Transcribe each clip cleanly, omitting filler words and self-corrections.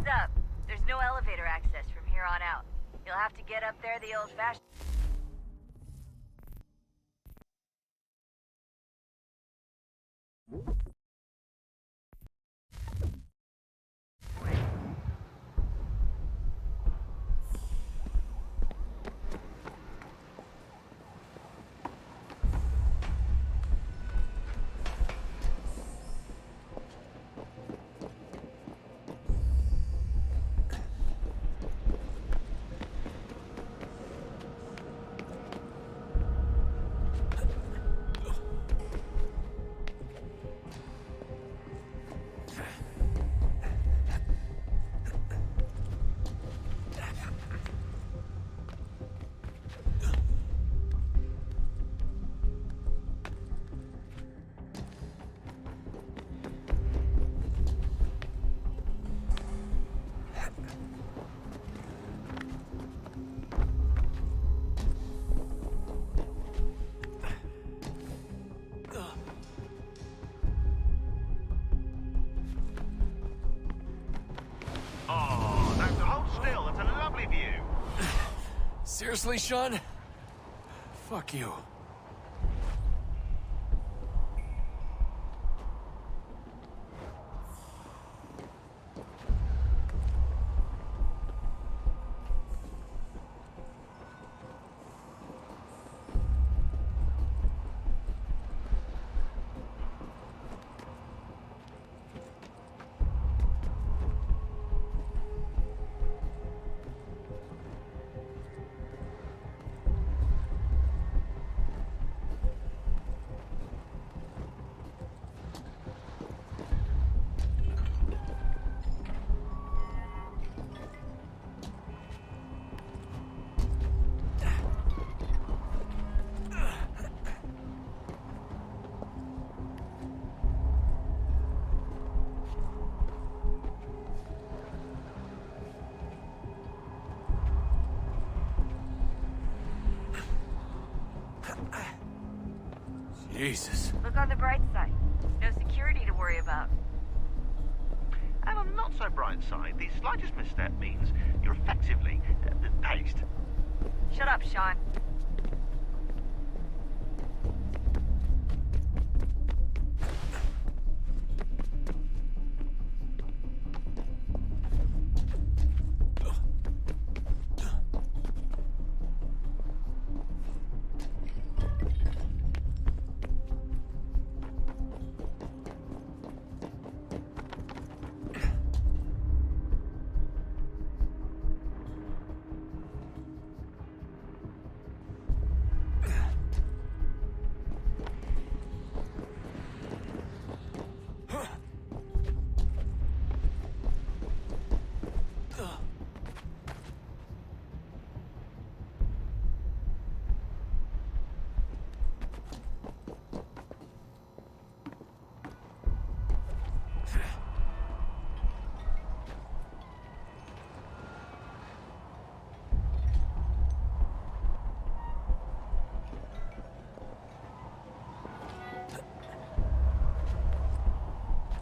up. There's no elevator access from here on out. You'll have to get up there the old-fashioned... Seriously, Sean? Fuck you. Jesus. Look on the bright side. No security to worry about. And on the not so bright side, the slightest misstep means you're effectively paced. Shut up, Sean.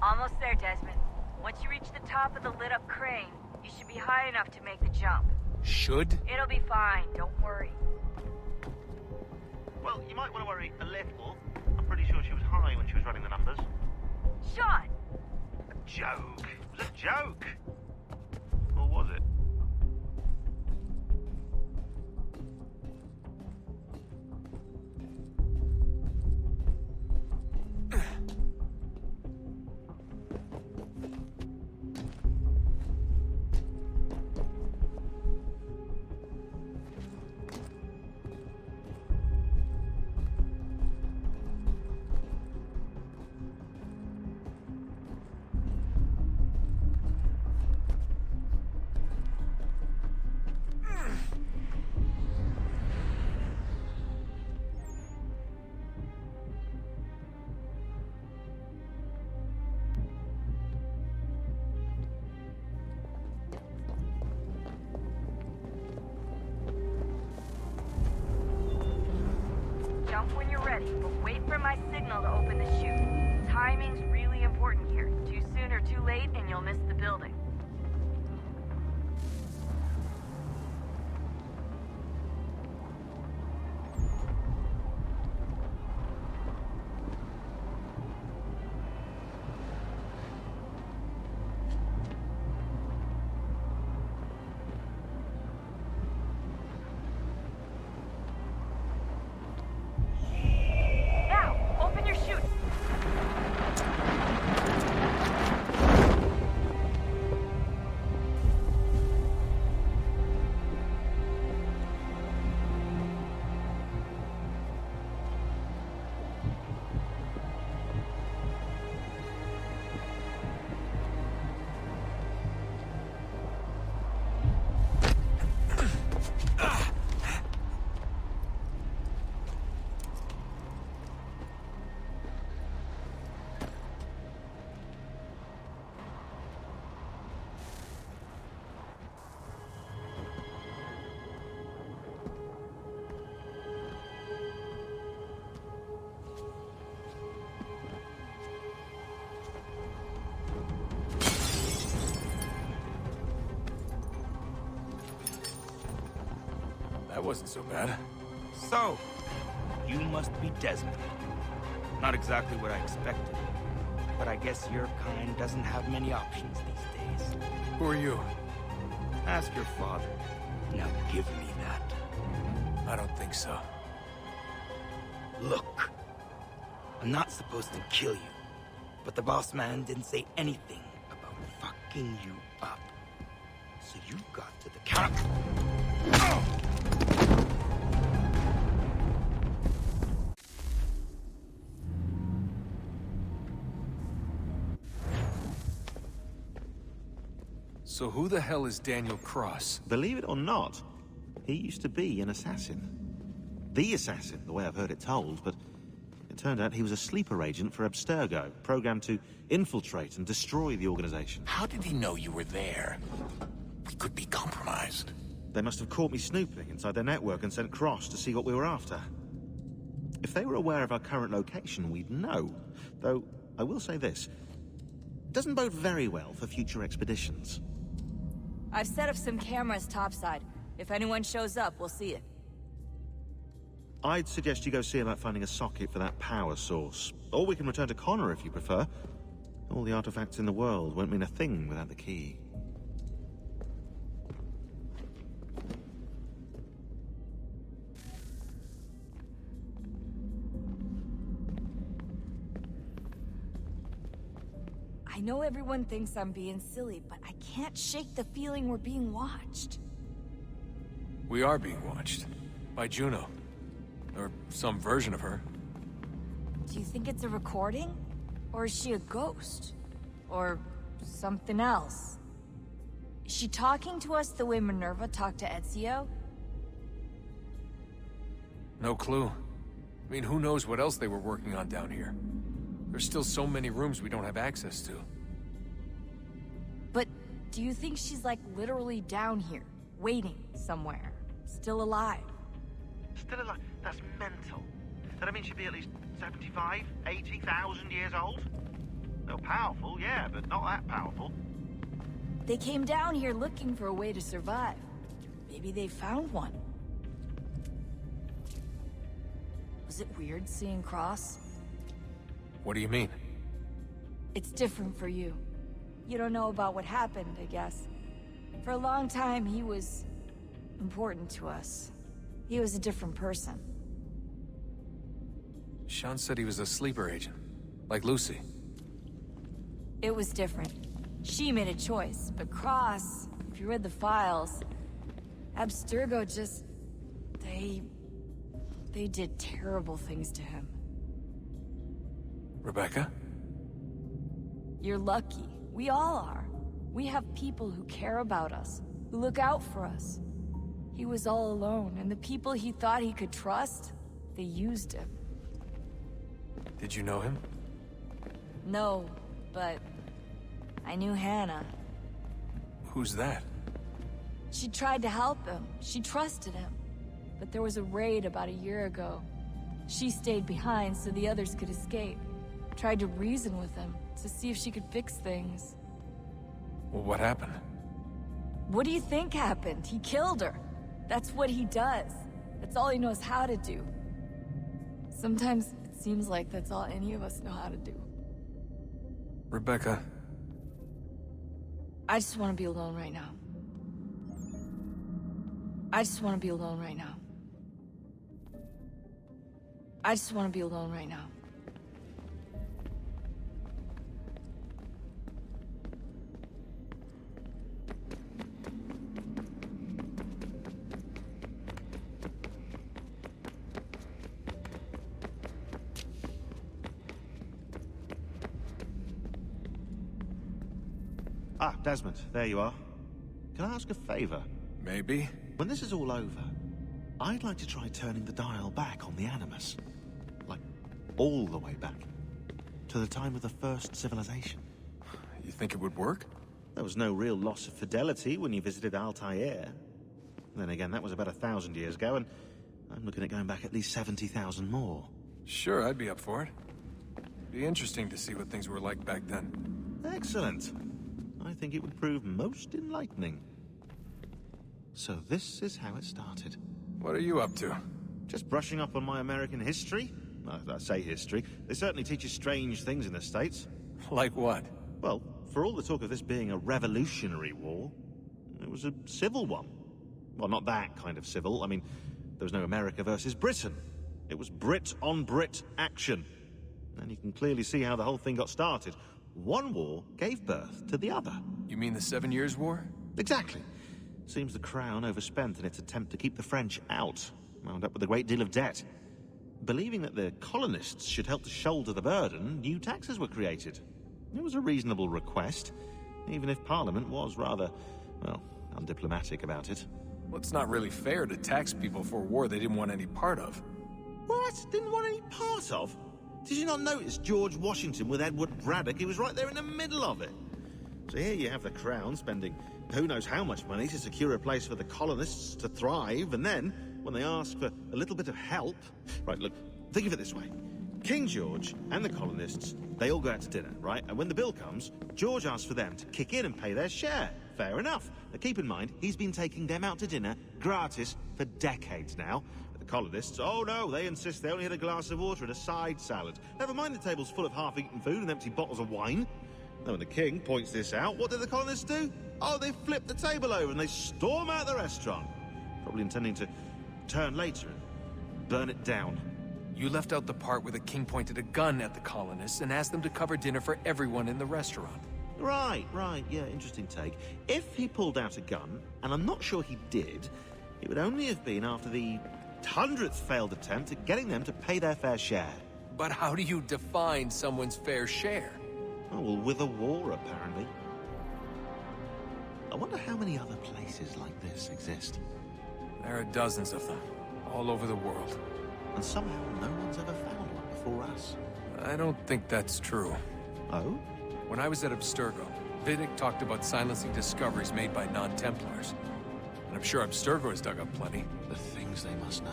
Almost there, Desmond. Once you reach the top of the lit-up crane, you should be high enough to make the jump. Should? It'll be fine, don't worry. Well, you might want to worry a little. I'm pretty sure she was high when she was running the numbers. Sean! A joke. It was a joke. Or was it? Jump when you're ready, but wait for my signal to open the chute. Timing's really important here. Too soon or too late, and you'll miss the building. wasn't so bad. So, you must be Desmond. Not exactly what I expected, but I guess your kind doesn't have many options these days. Who are you? Ask your father. Now give me that. I don't think so. Look, I'm not supposed to kill you, but the boss man didn't say anything about fucking you up. So you got to the counter. So who the hell is Daniel Cross? Believe it or not, he used to be an assassin. The assassin, the way I've heard it told, but it turned out he was a sleeper agent for Abstergo, programmed to infiltrate and destroy the organization. How did he know you were there? We could be compromised. They must have caught me snooping inside their network and sent Cross to see what we were after. If they were aware of our current location, we'd know. Though, I will say this. It doesn't bode very well for future expeditions. I've set up some cameras topside. If anyone shows up, we'll see it. I'd suggest you go see about finding a socket for that power source. Or we can return to Connor if you prefer. All the artifacts in the world won't mean a thing without the key. I know everyone thinks I'm being silly, but I can't shake the feeling we're being watched. We are being watched. By Juno. Or some version of her. Do you think it's a recording? Or is she a ghost? Or something else? Is she talking to us the way Minerva talked to Ezio? No clue. I mean, who knows what else they were working on down here? There's still so many rooms we don't have access to. But do you think she's like literally down here, waiting somewhere, still alive? Still alive? That's mental. That means she'd be at least 75, 80,000 years old? They're powerful, yeah, but not that powerful. They came down here looking for a way to survive. Maybe they found one. Was it weird seeing Cross? What do you mean? It's different for you. You don't know about what happened, I guess. For a long time, he was important to us. He was a different person. Sean said he was a sleeper agent. Like Lucy. It was different. She made a choice, but Cross, if you read the files, Abstergo just... They did terrible things to him. Rebecca? You're lucky. We all are. We have people who care about us, who look out for us. He was all alone, and the people he thought he could trust, they used him. Did you know him? No, but I knew Hannah. Who's that? She tried to help him. She trusted him. But there was a raid about a year ago. She stayed behind so the others could escape. Tried to reason with him, to see if she could fix things. Well, what happened? What do you think happened? He killed her. That's what he does. That's all he knows how to do. Sometimes it seems like that's all any of us know how to do. Rebecca. I just want to be alone right now. I just want to be alone right now. I just want to be alone right now. Ah, Desmond, there you are. Can I ask a favor? Maybe. When this is all over, I'd like to try turning the dial back on the Animus. Like, all the way back. To the time of the first civilization. You think it would work? There was no real loss of fidelity when you visited Altair. Then again, that was about 1,000 years ago, and I'm looking at going back at least 70,000 more. Sure, I'd be up for it. Be interesting to see what things were like back then. Excellent. I think it would prove most enlightening. So this is how it started. What are you up to? Just brushing up on my American history. Well, I say history. They certainly teach you strange things in the States. Like what? Well, for all the talk of this being a revolutionary war, it was a civil one. Well, not that kind of civil. I mean, there was no America versus Britain. It was Brit on Brit action. And you can clearly see how the whole thing got started. One war gave birth to the other. You mean the 7 Years' War? Exactly. Seems the Crown overspent in its attempt to keep the French out. Wound up with a great deal of debt. Believing that the colonists should help to shoulder the burden, new taxes were created. It was a reasonable request, even if Parliament was rather, well, undiplomatic about it. Well, it's not really fair to tax people for a war they didn't want any part of. What? Didn't want any part of? Did you not notice George Washington with Edward Braddock? He was right there in the middle of it. So here you have the Crown spending who knows how much money to secure a place for the colonists to thrive, and then, when they ask for a little bit of help... Right, look, think of it this way. King George and the colonists, they all go out to dinner, right? And when the bill comes, George asks for them to kick in and pay their share. Fair enough. But keep in mind, he's been taking them out to dinner gratis for decades now. But the colonists, oh no, they insist they only had a glass of water and a side salad. Never mind the table's full of half-eaten food and empty bottles of wine. Then when the king points this out, what do the colonists do? Oh, they flip the table over and they storm out the restaurant. Probably intending to turn later and burn it down. You left out the part where the king pointed a gun at the colonists and asked them to cover dinner for everyone in the restaurant. Right, yeah, interesting take. If he pulled out a gun, and I'm not sure he did, it would only have been after the 100th failed attempt at getting them to pay their fair share. But how do you define someone's fair share? Oh, well, with a war, apparently. I wonder how many other places like this exist. There are dozens of them, all over the world. And somehow no one's ever found one before us. I don't think that's true. Oh? When I was at Abstergo, Vidic talked about silencing discoveries made by non-Templars. And I'm sure Abstergo has dug up plenty. The things they must know.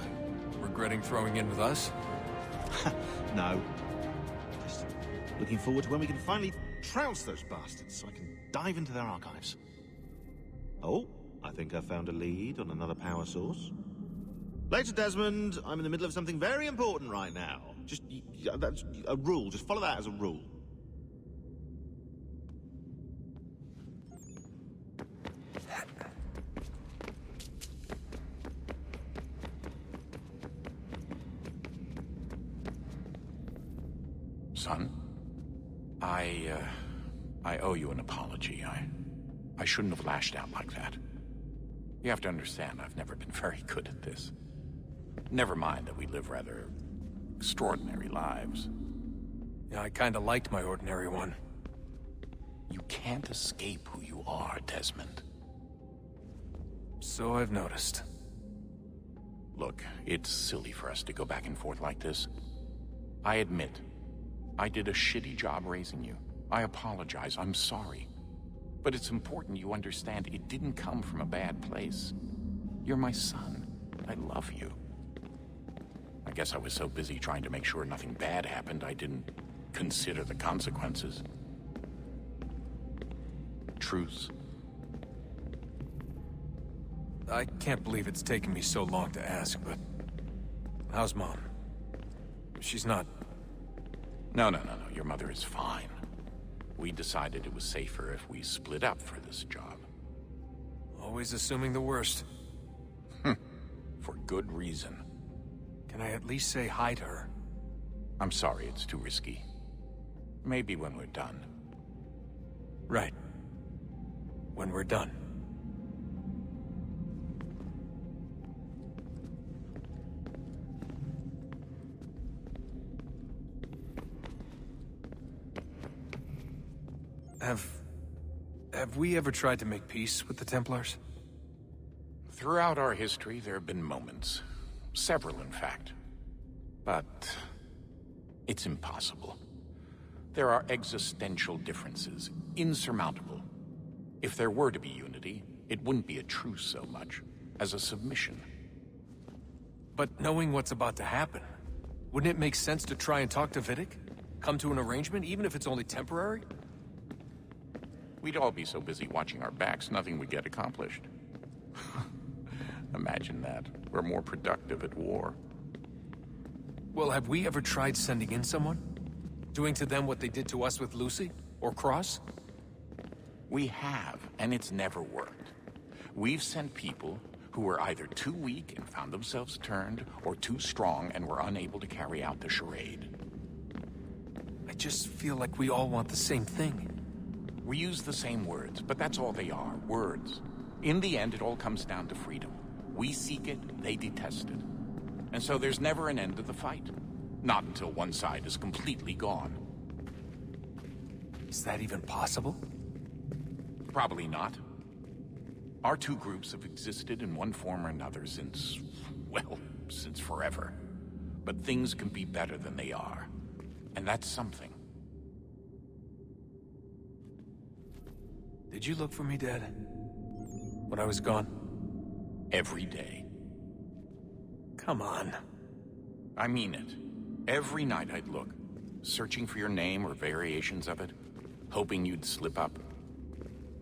Regretting throwing in with us? No. Just looking forward to when we can finally trounce those bastards so I can dive into their archives. Oh, I think I found a lead on another power source. Later, Desmond. I'm in the middle of something very important right now. Just, that's a rule. Just follow that as a rule. Son, I owe you an apology. I shouldn't have lashed out like that. You have to understand, I've never been very good at this. Never mind that we live rather extraordinary lives. Yeah, I kinda liked my ordinary one. You can't escape who you are, Desmond. So I've noticed. Look, it's silly for us to go back and forth like this. I admit, I did a shitty job raising you. I apologize, I'm sorry. But it's important you understand it didn't come from a bad place. You're my son. I love you. I guess I was so busy trying to make sure nothing bad happened, I didn't consider the consequences. Truce. I can't believe it's taken me so long to ask, but... how's Mom? She's not... No. Your mother is fine. We decided it was safer if we split up for this job. Always assuming the worst. For good reason. Can I at least say hi to her? I'm sorry, it's too risky. Maybe when we're done. Right. When we're done. Have we ever tried to make peace with the Templars? Throughout our history, there have been moments. Several, in fact. But... it's impossible. There are existential differences, insurmountable. If there were to be unity, it wouldn't be a truce so much as a submission. But knowing what's about to happen, wouldn't it make sense to try and talk to Vidic? Come to an arrangement, even if it's only temporary? We'd all be so busy watching our backs, nothing would get accomplished. Imagine that. We're more productive at war. Well, have we ever tried sending in someone? Doing to them what they did to us with Lucy? Or Cross? We have, and it's never worked. We've sent people who were either too weak and found themselves turned, or too strong and were unable to carry out the charade. I just feel like we all want the same thing. We use the same words, but that's all they are, words. In the end, it all comes down to freedom. We seek it, they detest it. And so there's never an end to the fight. Not until one side is completely gone. Is that even possible? Probably not. Our two groups have existed in one form or another since, well, since forever. But things can be better than they are. And that's something. Did you look for me, Dad? When I was gone? Every day. Come on. I mean it. Every night I'd look, searching for your name or variations of it, hoping you'd slip up.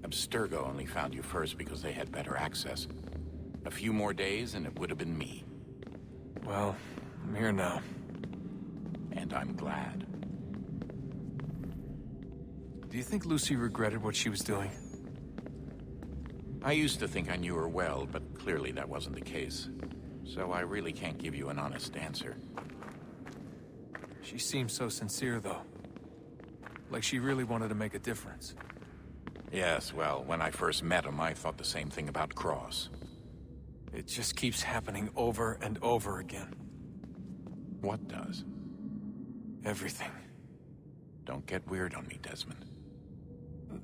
Abstergo only found you first because they had better access. A few more days and it would have been me. Well, I'm here now. And I'm glad. Do you think Lucy regretted what she was doing? I used to think I knew her well, but clearly that wasn't the case. So I really can't give you an honest answer. She seemed so sincere, though. Like she really wanted to make a difference. Yes, well, when I first met him, I thought the same thing about Cross. It just keeps happening over and over again. What does? Everything. Don't get weird on me, Desmond.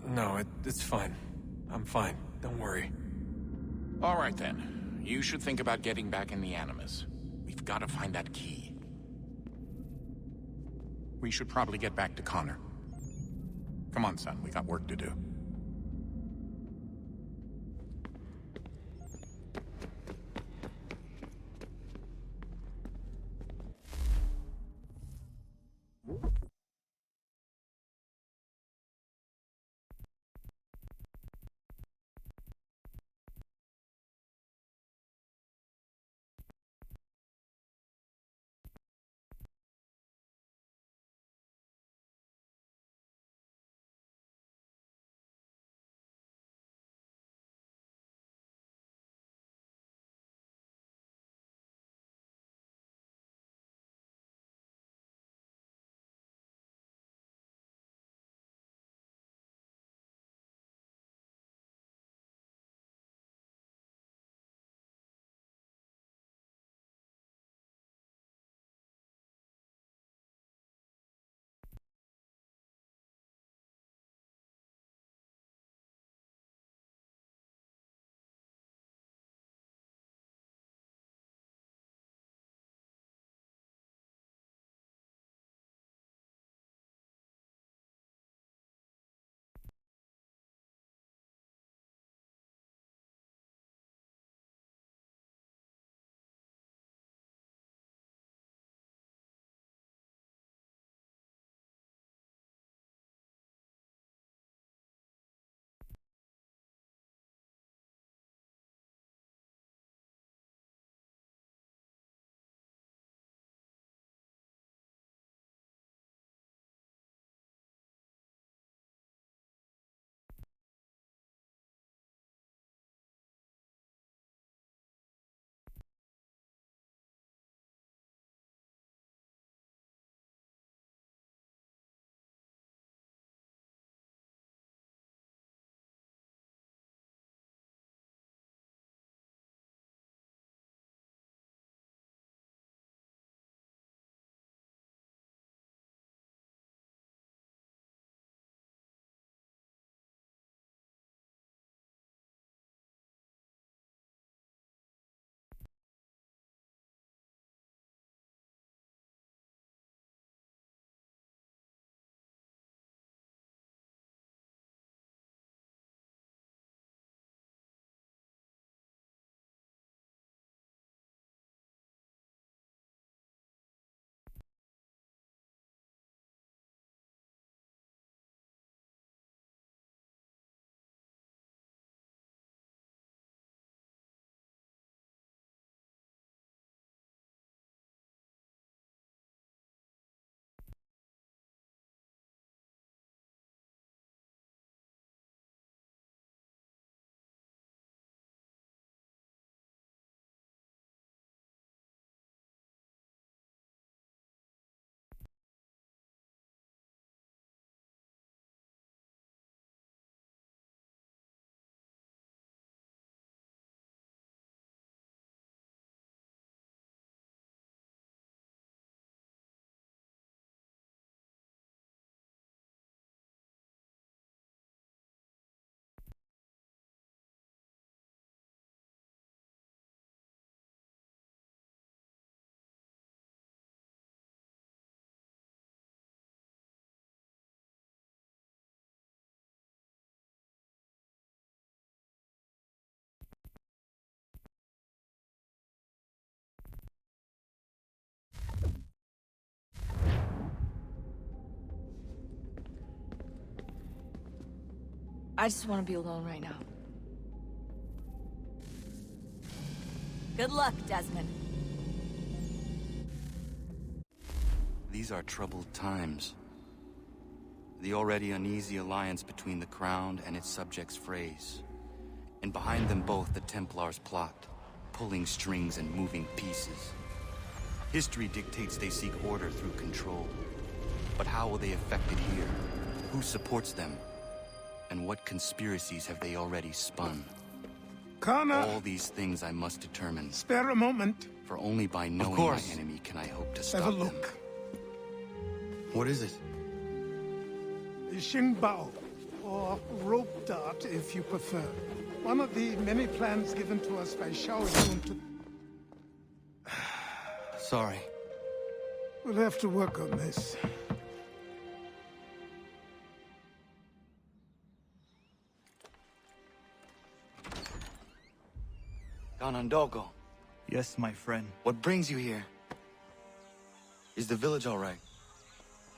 No, it's fine. I'm fine. Don't worry. All right, then. You should think about getting back in the Animus. We've got to find that key. We should probably get back to Connor. Come on, son. We got work to do. I just want to be alone right now. Good luck, Desmond. These are troubled times. The already uneasy alliance between the Crown and its subjects frays. And behind them both the Templars plot, pulling strings and moving pieces. History dictates they seek order through control. But how will they affect it here? Who supports them? And what conspiracies have they already spun? Connor! All these things I must determine. Spare a moment. For only by knowing my enemy can I hope to stop Have a them. look. What is it? The Xingbao, or rope dart if you prefer. One of the many plans given to us by Xiao Yun to... Sorry. We'll have to work on this. Ganondogo, Yes, my friend. what brings you here? Is the village all right?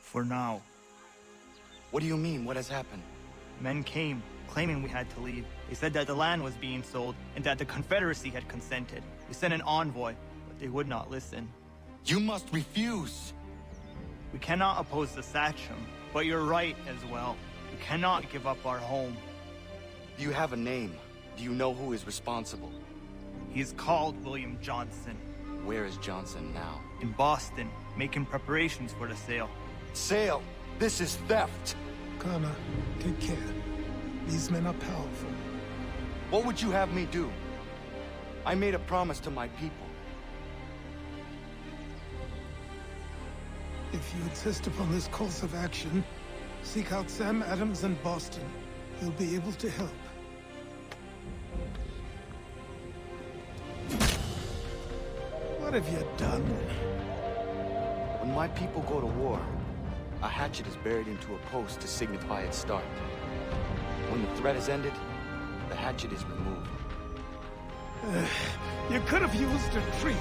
For now. What do you mean? What has happened? Men came, claiming we had to leave. They said that the land was being sold, and that the Confederacy had consented. We sent an envoy, but they would not listen. You must refuse! We cannot oppose the Sachem, but you're right as well. We cannot give up our home. Do you have a name? Do you know who is responsible? He is called William Johnson. Where is Johnson now? In Boston, making preparations for the sale. Sale! This is theft! Connor, take care. These men are powerful. What would you have me do? I made a promise to my people. If you insist upon this course of action, seek out Sam Adams in Boston. He'll be able to help. What have you done? When my people go to war, a hatchet is buried into a post to signify its start. When the threat is ended, the hatchet is removed. You could have used a tree.